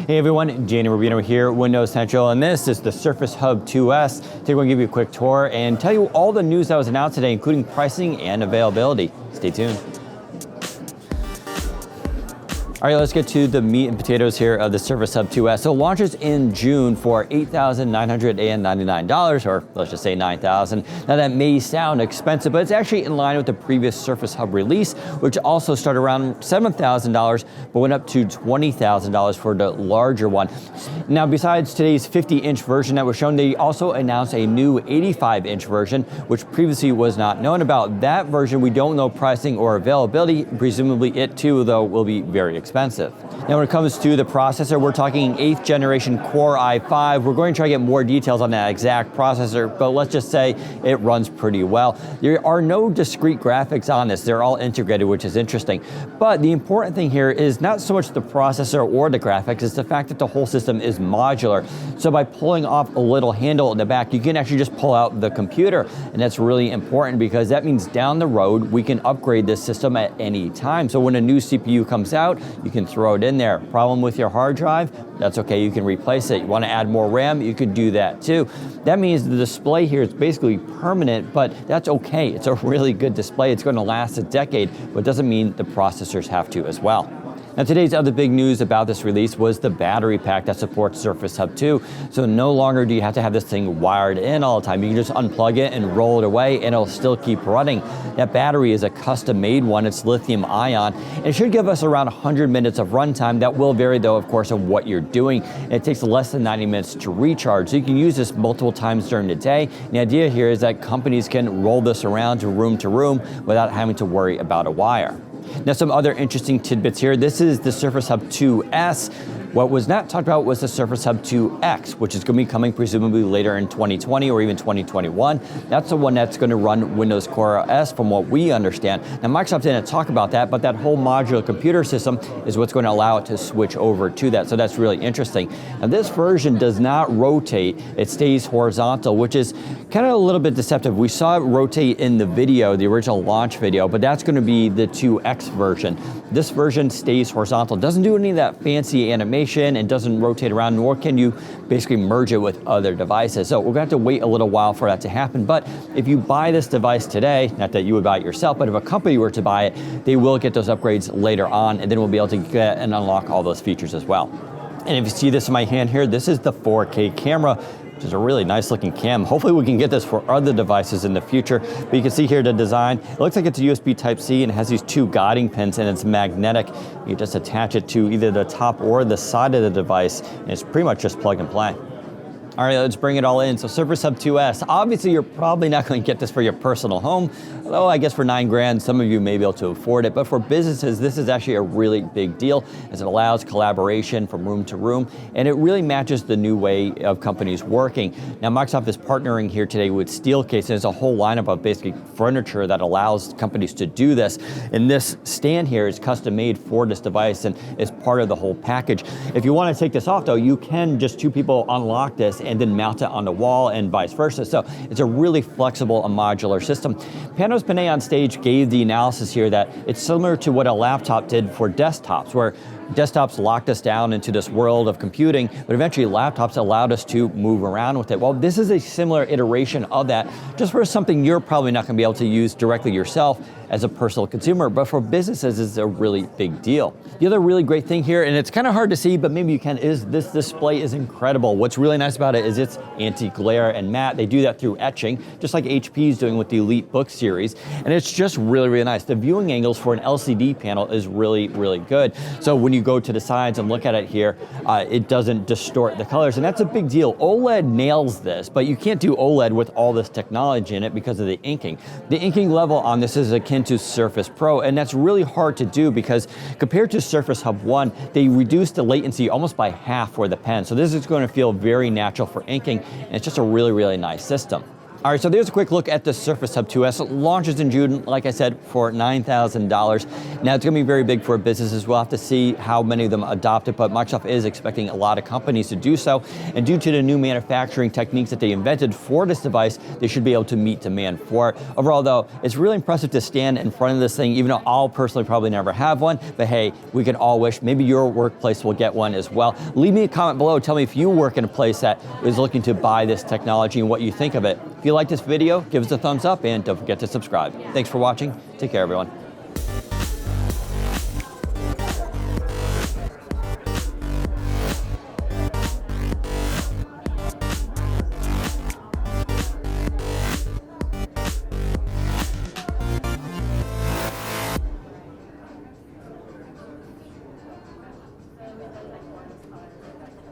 Hey everyone, Danny Rubino here, Windows Central, and this is the Surface Hub 2S. Today we're going to give you a quick tour and tell you all the news that was announced today, including pricing and availability. Stay tuned. All right, let's get to the meat and potatoes here of the Surface Hub 2S. So it launches in June for $8,999, or let's just say $9,000. Now that may sound expensive, but it's actually in line with the previous Surface Hub release, which also started around $7,000, but went up to $20,000 for the larger one. Now, besides today's 50-inch version that was shown, they also announced a new 85-inch version, which previously was not known about. That version, we don't know pricing or availability. Presumably it too, though, will be very expensive. Now when it comes to the processor, we're talking 8th generation Core i5. We're going to try to get more details on that exact processor, but let's just say it runs pretty well. There are no discrete graphics on this. They're all integrated, which is interesting. But the important thing here is not so much the processor or the graphics, it's the fact that the whole system is modular. So by pulling off a little handle in the back, you can actually just pull out the computer. And that's really important because that means down the road, we can upgrade this system at any time. So when a new CPU comes out, you can throw it in there. Problem with your hard drive? That's okay, you can replace it. You want to add more RAM? You could do that too. That means the display here is basically permanent, but that's okay. It's a really good display. It's going to last a decade, but it doesn't mean the processors have to as well. Now today's other big news about this release was the battery pack that supports Surface Hub 2. So no longer do you have to have this thing wired in all the time. You can just unplug it and roll it away and it'll still keep running. That battery is a custom made one. It's lithium ion. And it should give us around 100 minutes of runtime. That will vary though, of course, of what you're doing. And it takes less than 90 minutes to recharge. So you can use this multiple times during the day. And the idea here is that companies can roll this around to room without having to worry about a wire. Now some other interesting tidbits here. This is the Surface Hub 2S. What was not talked about was the Surface Hub 2X, which is going to be coming presumably later in 2020 or even 2021. That's the one that's going to run Windows Core OS from what we understand. Now Microsoft didn't talk about that, but that whole modular computer system is what's going to allow it to switch over to that. So that's really interesting. Now this version does not rotate. It stays horizontal, which is kind of a little bit deceptive. We saw it rotate in the video, the original launch video, but that's going to be the 2X version. This version stays horizontal. Doesn't do any of that fancy animation and doesn't rotate around, nor can you basically merge it with other devices. So we're gonna have to wait a little while for that to happen. But if you buy this device today, not that you would buy it yourself, but if a company were to buy it, they will get those upgrades later on, and then we'll be able to get and unlock all those features as well. And if you see this in my hand here, this is the 4K camera, which is a really nice looking cam. Hopefully we can get this for other devices in the future. But you can see here the design. It looks like it's a USB Type-C and it has these two guiding pins and it's magnetic. You just attach it to either the top or the side of the device and it's pretty much just plug and play. All right, let's bring it all in. So Surface Hub 2S, obviously you're probably not going to get this for your personal home, although I guess for $9 grand, some of you may be able to afford it. But for businesses, this is actually a really big deal as it allows collaboration from room to room, and it really matches the new way of companies working. Now, Microsoft is partnering here today with Steelcase, and there's a whole lineup of basically furniture that allows companies to do this. And this stand here is custom made for this device and is part of the whole package. If you want to take this off though, you can just two people unlock this and then mount it on the wall and vice versa. So it's a really flexible and modular system. Panos Panay on stage gave the analysis here that it's similar to what a laptop did for desktops, where desktops locked us down into this world of computing, but eventually laptops allowed us to move around with it. Well, this is a similar iteration of that, just for something you're probably not gonna be able to use directly yourself as a personal consumer, but for businesses it's a really big deal. The other really great thing here, and it's kind of hard to see, but maybe you can, is this display is incredible. What's really nice about it is it's anti-glare and matte. They do that through etching, just like HP is doing with the Elite Book series, and it's just really, really nice. The viewing angles for an LCD panel is really, really good. So when you go to the sides and look at it here, it doesn't distort the colors, and that's a big deal. OLED nails this, but you can't do OLED with all this technology in it because of the inking. The inking level on this is akin to Surface Pro, and that's really hard to do because compared to Surface Hub 1, they reduced the latency almost by half for the pen. So this is going to feel very natural for inking, and it's just a really, really nice system. All right, so there's a quick look at the Surface Hub 2S. It launches in June, like I said, for $9,000. Now, it's gonna be very big for businesses. We'll have to see how many of them adopt it, but Microsoft is expecting a lot of companies to do so. And due to the new manufacturing techniques that they invented for this device, they should be able to meet demand for it. Overall, though, it's really impressive to stand in front of this thing, even though I'll personally probably never have one. But hey, we can all wish maybe your workplace will get one as well. Leave me a comment below. Tell me if you work in a place that is looking to buy this technology and what you think of it. If you like this video, give us a thumbs up and don't forget to subscribe. Thanks for watching. Take care, everyone.